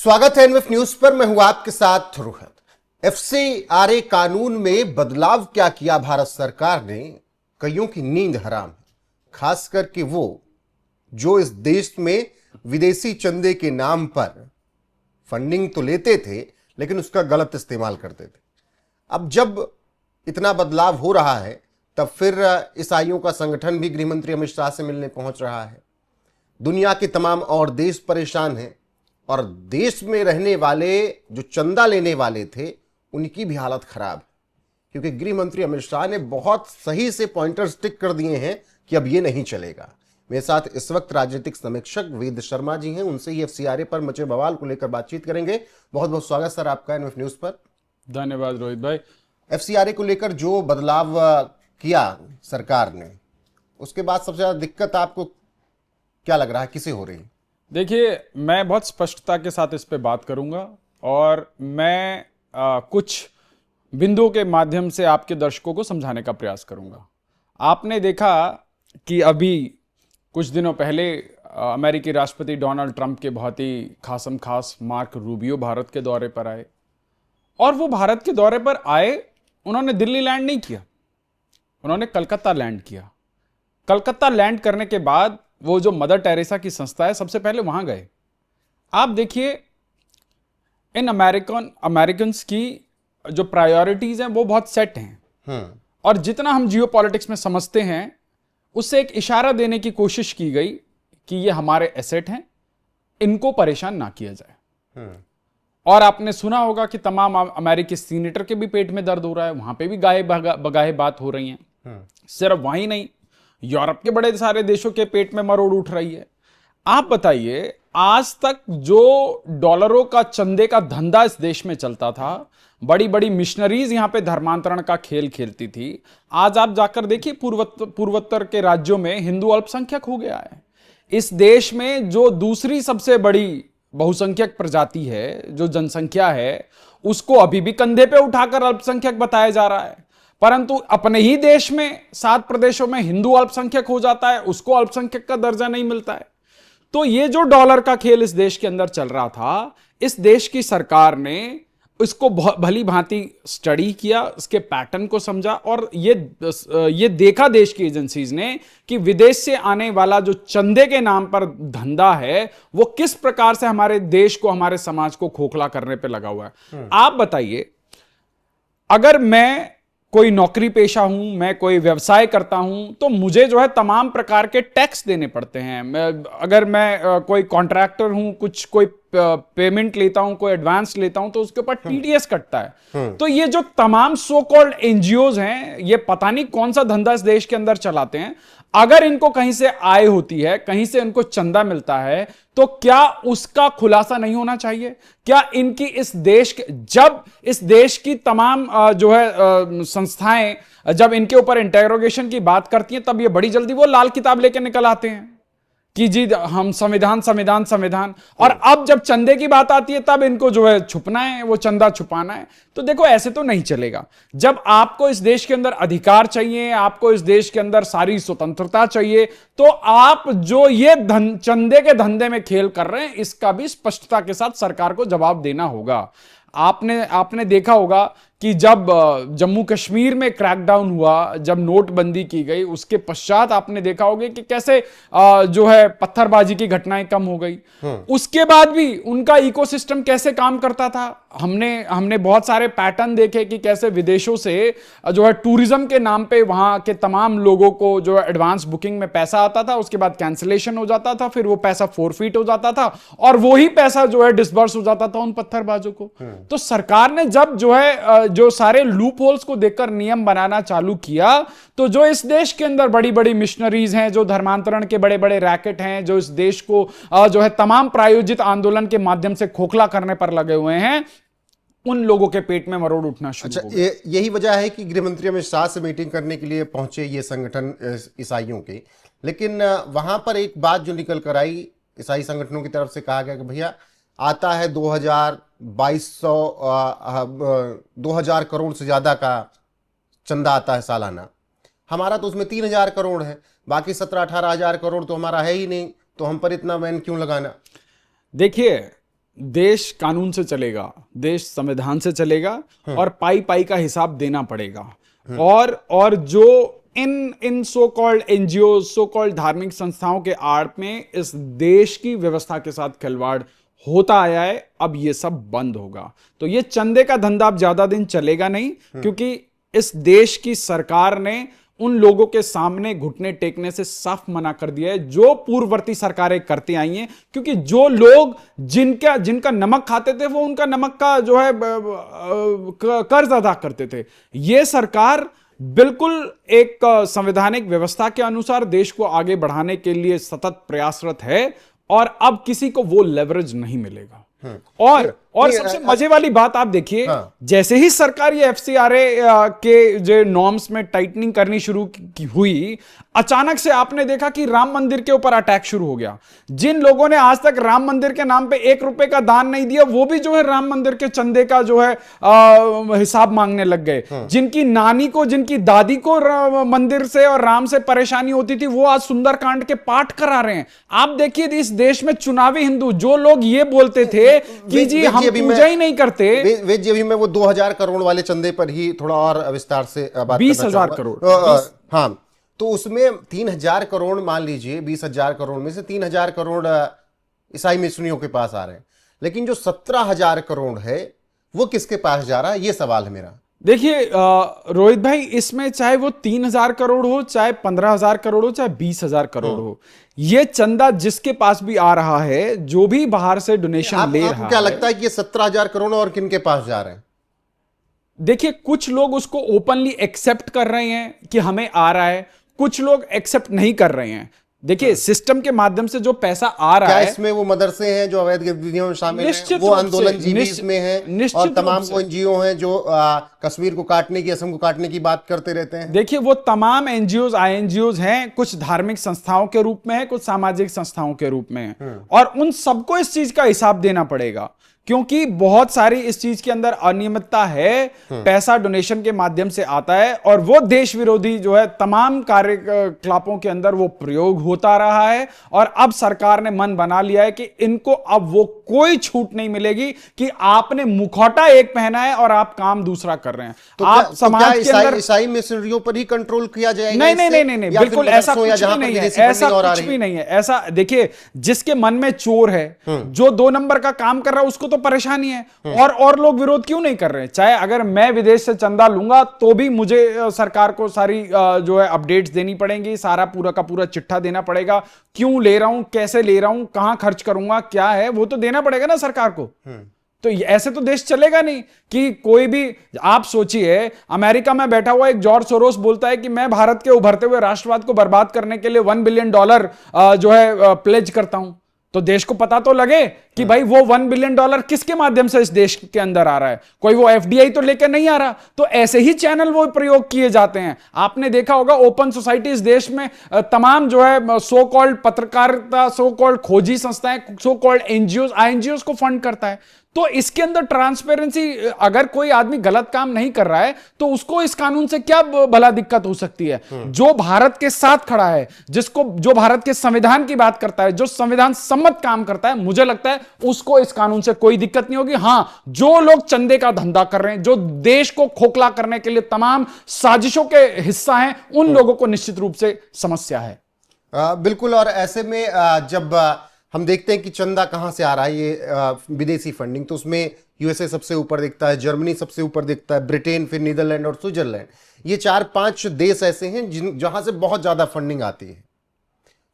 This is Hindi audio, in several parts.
स्वागत है एनएफ न्यूज पर। मैं हूं आपके साथ रोहित। एफसीआरए कानून में बदलाव क्या किया भारत सरकार ने, कईयों की नींद हराम है। खास करके वो जो इस देश में विदेशी चंदे के नाम पर फंडिंग तो लेते थे लेकिन उसका गलत इस्तेमाल करते थे। अब जब इतना बदलाव हो रहा है तब फिर ईसाइयों का संगठन भी गृह मंत्री अमित शाह से मिलने पहुंच रहा है। दुनिया के तमाम और देश परेशान हैं और देश में रहने वाले जो चंदा लेने वाले थे उनकी भी हालत खराब है, क्योंकि गृह मंत्री अमित शाह ने बहुत सही से पॉइंटर्स टिक कर दिए हैं कि अब ये नहीं चलेगा। मेरे साथ इस वक्त राजनीतिक समीक्षक वेद शर्मा जी हैं, उनसे ही एफसीआरए पर मचे बवाल को लेकर बातचीत करेंगे। बहुत बहुत स्वागत सर आपका एनएफ न्यूज पर। धन्यवाद रोहित भाई। एफसीआरए को लेकर जो बदलाव किया सरकार ने, उसके बाद सबसे ज्यादा दिक्कत आपको क्या लग रहा है, किसे हो रही है? देखिए, मैं बहुत स्पष्टता के साथ इस पे बात करूंगा और मैं कुछ बिंदुओं के माध्यम से आपके दर्शकों को समझाने का प्रयास करूंगा। आपने देखा कि अभी कुछ दिनों पहले अमेरिकी राष्ट्रपति डोनाल्ड ट्रंप के बहुत ही खासम खास मार्क रूबियो भारत के दौरे पर आए, और वो भारत के दौरे पर आए, उन्होंने दिल्ली लैंड नहीं किया, उन्होंने कलकत्ता लैंड किया। कलकत्ता लैंड करने के बाद वो जो मदर टेरेसा की संस्था है, सबसे पहले वहां गए। आप देखिए, इन अमेरिकन्स की जो प्रायोरिटीज हैं वो बहुत सेट हैं, और जितना हम जियोपॉलिटिक्स में समझते हैं उससे एक इशारा देने की कोशिश की गई कि ये हमारे एसेट हैं, इनको परेशान ना किया जाए। और आपने सुना होगा कि तमाम अमेरिकी सीनेटर के भी पेट में दर्द हो रहा है, वहां पे भी गाहे बगाहे बात हो रही हैं। सिर्फ वहीं नहीं, यूरोप के बड़े सारे देशों के पेट में मरोड़ उठ रही है। आप बताइए, आज तक जो डॉलरों का चंदे का धंधा इस देश में चलता था, बड़ी बड़ी मिशनरीज यहां पे धर्मांतरण का खेल खेलती थी, आज आप जाकर देखिए पूर्वोत्तर के राज्यों में हिंदू अल्पसंख्यक हो गया है। इस देश में जो दूसरी सबसे बड़ी बहुसंख्यक प्रजाति है, जो जनसंख्या है, उसको अभी भी कंधे पे उठाकर अल्पसंख्यक बताया जा रहा है, परंतु अपने ही देश में 7 प्रदेशों में हिंदू अल्पसंख्यक हो जाता है, उसको अल्पसंख्यक का दर्जा नहीं मिलता है। तो ये जो डॉलर का खेल इस देश के अंदर चल रहा था, इस देश की सरकार ने इसको भली भांति स्टडी किया, इसके पैटर्न को समझा, और ये देखा देश की एजेंसीज ने कि विदेश से आने वाला जो चंदे के नाम पर धंधा है वो किस प्रकार से हमारे देश को, हमारे समाज को खोखला करने पे लगा हुआ है। आप बताइए, अगर मैं कोई नौकरी पेशा हूं, मैं कोई व्यवसाय करता हूं, तो मुझे जो है तमाम प्रकार के टैक्स देने पड़ते हैं। अगर मैं कोई कॉन्ट्रैक्टर हूं, कुछ कोई पेमेंट लेता हूं, कोई एडवांस लेता हूं, तो उसके ऊपर टीडीएस कटता है। तो ये जो तमाम सो कॉल्ड एनजीओज हैं, ये पता नहीं कौन सा धंधा इस देश के अंदर चलाते हैं। अगर इनको कहीं से आय होती है, कहीं से इनको चंदा मिलता है, तो क्या उसका खुलासा नहीं होना चाहिए? क्या इनकी जब इस देश की तमाम जो है संस्थाएं जब इनके ऊपर इंटेरोगेशन की बात करती हैं, तब ये बड़ी जल्दी वो लाल किताब लेकर निकल आते हैं कि जी हम संविधान संविधान संविधान, और अब जब चंदे की बात आती है तब इनको जो है छुपना है, वो चंदा छुपाना है। तो देखो, ऐसे तो नहीं चलेगा। जब आपको इस देश के अंदर अधिकार चाहिए, आपको इस देश के अंदर सारी स्वतंत्रता चाहिए, तो आप जो ये चंदे के धंधे में खेल कर रहे हैं, इसका भी स्पष्टता के साथ सरकार को जवाब देना होगा। आपने देखा होगा कि जब जम्मू कश्मीर में क्रैकडाउन हुआ, जब नोटबंदी की गई, उसके पश्चात आपने देखा होगा कि कैसे जो है पत्थरबाजी की घटनाएं कम हो गई। उसके बाद भी उनका इकोसिस्टम कैसे काम करता था। हमने बहुत सारे पैटर्न देखे कि कैसे विदेशों से जो है टूरिज्म के नाम पे वहां के तमाम लोगों को जो है एडवांस बुकिंग में पैसा आता था, उसके बाद कैंसिलेशन हो जाता था, फिर वो पैसा फोरफीट हो जाता था, और वही पैसा जो है डिसबर्स हो जाता था उन पत्थरबाजों को। तो सरकार ने जब जो है जो सारे लूप होल्स को देखकर नियम बनाना चालू किया, तो जो इस देश के अंदर बड़ी बड़ी मिशनरीज हैं, जो धर्मांतरण के बड़े बड़े रैकेट हैं, जो इस देश को जो है तमाम प्रायोजित आंदोलन के माध्यम से खोखला करने पर लगे हुए हैं, उन लोगों के पेट में मरोड़ उठना शुरू हो गया। यही वजह है कि गृह मंत्री अमित शाह से मीटिंग करने के लिए पहुंचे ये संगठन ईसाइयों के। लेकिन वहां पर एक बात जो निकल कर आई, ईसाई संगठनों की तरफ से कहा गया कि भैया आता है 2000 करोड़ से ज्यादा का चंदा आता है सालाना, हमारा तो उसमें 3000 करोड़ है, बाकी 17-18 हजार करोड़ तो हमारा है ही नहीं, तो हम पर इतना बैन क्यों लगाना? देखिए, देश कानून से चलेगा, देश संविधान से चलेगा और पाई पाई का हिसाब देना पड़ेगा। और जो इन so called NGO, so called धार्मिक संस्थाओं के आड़ में इस देश की व्यवस्था के साथ खिलवाड़ होता आया है, अब ये सब बंद होगा। तो ये चंदे का धंधा अब ज्यादा दिन चलेगा नहीं, क्योंकि इस देश की सरकार ने उन लोगों के सामने घुटने टेकने से साफ मना कर दिया है जो पूर्ववर्ती सरकारें करती आई हैं। क्योंकि जो लोग जिनका नमक खाते थे वो उनका नमक का जो है कर्ज अदा करते थे। ये सरकार बिल्कुल एक संवैधानिक व्यवस्था के अनुसार देश को आगे बढ़ाने के लिए सतत प्रयासरत है और अब किसी को वो लेवरेज नहीं मिलेगा। और सबसे मजे वाली बात आप देखिए, जैसे ही सरकार ये एफसीआरए के जो नॉर्म्स में टाइटनिंग करनी शुरू हुई, अचानक से आपने देखा कि राम मंदिर के ऊपर अटैक शुरू हो गया। जिन लोगों ने आज तक राम मंदिर के नाम पे 1 रुपए का दान नहीं दिया, वो भी जो है राम मंदिर के चंदे का जो है हिसाब मांगने लग गए। जिनकी नानी को, जिनकी दादी को मंदिर से और राम से परेशानी होती थी, वो आज सुंदरकांड के पाठ करा रहे हैं। आप देखिए इस देश में चुनावी हिंदू, जो लोग ये बोलते थे कि जी हम पूजा ही नहीं करते। वेद जी, अभी मैं वो 2000 करोड़ वाले चंदे पर ही थोड़ा और विस्तार से बात 20,000 करोड़। हाँ, तो उसमें 3000 करोड़ मान लीजिए, 20,000 करोड़ में से 3000 करोड़ ईसाई मिशनरियों के पास आ रहे हैं, लेकिन जो 17,000 करोड़ है वो किसके पास जा रहा है, ये सवाल है मेरा। देखिए रोहित भाई, इसमें चाहे वो 3,000 करोड़ हो, चाहे 15,000 करोड़ हो, चाहे 20,000 करोड़ हो, ये चंदा जिसके पास भी आ रहा है, जो भी बाहर से डोनेशन ले रहा है, क्या लगता है कि ये 17,000 करोड़ और किन के पास जा रहे हैं? देखिए, कुछ लोग उसको ओपनली एक्सेप्ट कर रहे हैं कि हमें आ रहा है, कुछ लोग एक्सेप्ट नहीं कर रहे हैं। देखिए, सिस्टम के माध्यम से जो पैसा आ रहा है, इसमें वो मदरसे हैं जो अवैध गतिविधियों में शामिल हैं, वो आंदोलन जीवी इसमें हैं, और तमाम वो एनजीओ हैं जो कश्मीर को काटने की, असम को काटने की बात करते रहते हैं। देखिए, वो तमाम एनजीओ आईएनजीओ हैं, कुछ धार्मिक संस्थाओं के रूप में है, कुछ सामाजिक संस्थाओं के रूप में है, और उन सबको इस चीज का हिसाब देना पड़ेगा, क्योंकि बहुत सारी इस चीज के अंदर अनियमितता है। पैसा डोनेशन के माध्यम से आता है और वो देश विरोधी जो है तमाम कार्यकलापों के अंदर वो प्रयोग होता रहा है। और अब सरकार ने मन बना लिया है कि इनको अब वो कोई छूट नहीं मिलेगी कि आपने मुखौटा एक पहना है और आप काम दूसरा कर रहे हैं। तो आप समाज के अंदर ईसाई मिशनरियों पर ही कंट्रोल किया जाएगा? नहीं, बिल्कुल ऐसा कुछ भी नहीं है, ऐसा कुछ भी नहीं है। ऐसा देखिए, जिसके मन में चोर है, जो 2 नंबर का काम कर रहा है, उसको तो परेशानी है। और लोग विरोध क्यों नहीं कर रहे हैं? चाहे अगर मैं विदेश से चंदा लूंगा तो भी मुझे सरकार को सारी जो है अपडेट्स देनी पड़ेंगी, सारा पूरा का पूरा चिट्ठा देना पड़ेगा, क्यों ले रहा हूं, कैसे ले रहा हूं, कहां खर्च करूंगा, क्या है, वो तो देना पड़ेगा ना सरकार को। तो ऐसे तो देश चलेगा नहीं कि कोई भी, आप सोचिए अमेरिका में बैठा हुआ एक जॉर्ज सोरोस बोलता है कि मैं भारत के उभरते हुए राष्ट्रवाद को बर्बाद करने के लिए $1 बिलियन जो है प्लेज करता हूं। तो देश को पता तो लगे कि भाई वो $1 बिलियन किसके माध्यम से इस देश के अंदर आ रहा है, कोई वो एफडीआई तो लेकर नहीं आ रहा। तो ऐसे ही चैनल वो प्रयोग किए जाते हैं। आपने देखा होगा ओपन सोसाइटी इस देश में तमाम जो है सो कॉल्ड पत्रकारिता, सो कॉल्ड खोजी संस्थाएं, सो कॉल्ड एनजीओ आईएनजीओ को फंड करता है। तो इसके अंदर ट्रांसपेरेंसी, अगर कोई आदमी गलत काम नहीं कर रहा है तो उसको इस कानून से क्या भला दिक्कत हो सकती है? जो भारत के साथ खड़ा है, जो भारत के संविधान की बात करता है, जो संविधान सम्मत काम करता है, मुझे लगता है उसको इस कानून से कोई दिक्कत नहीं होगी। हां, जो लोग चंदे का धंधा कर रहे हैं, जो देश को खोखला करने के लिए तमाम साजिशों के हिस्सा हैं, उन लोगों को निश्चित रूप से समस्या है। बिल्कुल। और ऐसे में जब हम देखते हैं कि चंदा कहां से आ रहा है, ये विदेशी फंडिंग, तो उसमें यूएसए सबसे ऊपर दिखता है, जर्मनी सबसे ऊपर दिखता है, ब्रिटेन, फिर नीदरलैंड और स्विट्जरलैंड। ये 4-5 देश ऐसे हैं जहां से बहुत ज्यादा फंडिंग आती है।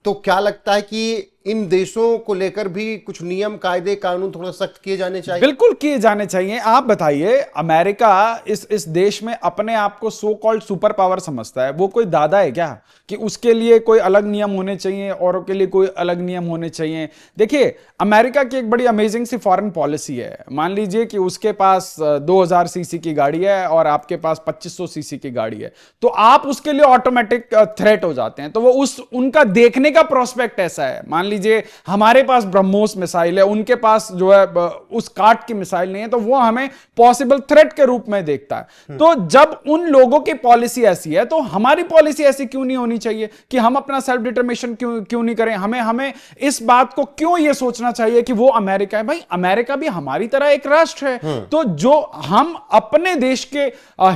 तो क्या लगता है कि इन देशों को लेकर भी कुछ नियम, कायदे, कानून थोड़ा सख्त किए जाने चाहिए? बिल्कुल किए जाने चाहिए। आप बताइए, अमेरिका इस देश में अपने आप को सो कॉल्ड सुपर पावर समझता है। वो कोई दादा है क्या कि उसके लिए कोई अलग नियम होने चाहिए, औरों के लिए कोई अलग नियम होने चाहिए? देखिए, अमेरिका की एक बड़ी अमेजिंग सी फॉरेन पॉलिसी है। मान लीजिए कि उसके पास 2000 सीसी की गाड़ी है और आपके पास 2500 सीसी की गाड़ी है, तो आप उसके लिए ऑटोमेटिक थ्रेट हो जाते हैं। तो वो उनका देखने का प्रोस्पेक्ट ऐसा है। मान लीजिए लीजिए हमारे पास ब्रह्मोस मिसाइल है, उनके पास जो है उस काट की मिसाइल नहीं है, तो वो हमें पॉसिबल थ्रेट के रूप में देखता है। तो जब उन लोगों की पॉलिसी ऐसी है तो हमारी पॉलिसी ऐसी क्यों नहीं होनी चाहिए कि हम अपना सेल्फ डिटरमिनेशन क्यों नहीं करें? हमें इस बात को क्यों यह सोचना चाहिए कि वो अमेरिका है? भाई अमेरिका भी हमारी तरह एक राष्ट्र है, तो जो हम अपने देश के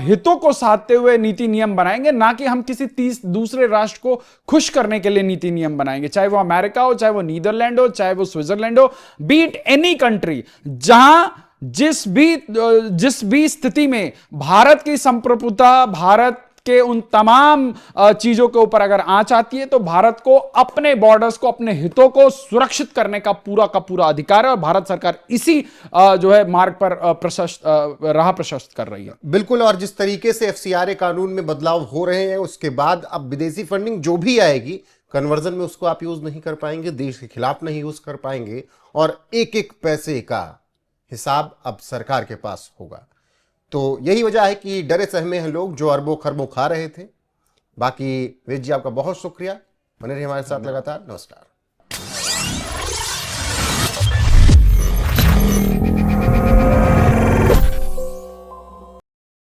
हितों को साधते हुए नीति नियम बनाएंगे, ना कि हम किसी दूसरे राष्ट्र को खुश करने के लिए नीति नियम बनाएंगे, चाहे वो अमेरिका हो, चाहे वो नीदरलैंड हो, चाहे वो स्विट्जरलैंड हो, बीट एनी कंट्री। जहां जिस भी स्थिति में भारत की संप्रभुता, भारत के उन तमाम चीजों के ऊपर अगर आंच आती है, तो भारत को अपने बॉर्डर्स को, अपने हितों को सुरक्षित करने का पूरा अधिकार है, और भारत सरकार इसी जो है मार्ग पर राह प्रशस्त कर रही है। बिल्कुल। और जिस तरीके से एफसीआरए कानून में बदलाव हो रहे हैं, उसके बाद अब विदेशी फंडिंग जो भी आएगी कन्वर्जन में उसको आप यूज नहीं कर पाएंगे, देश के खिलाफ नहीं यूज कर पाएंगे, और एक एक पैसे का हिसाब अब सरकार के पास होगा। तो यही वजह है कि डरे सहमे हैं लोग जो अरबों खरबों खा रहे थे। बाकी वेद जी, आपका बहुत शुक्रिया, बने रहिए हमारे साथ लगातार। नमस्कार।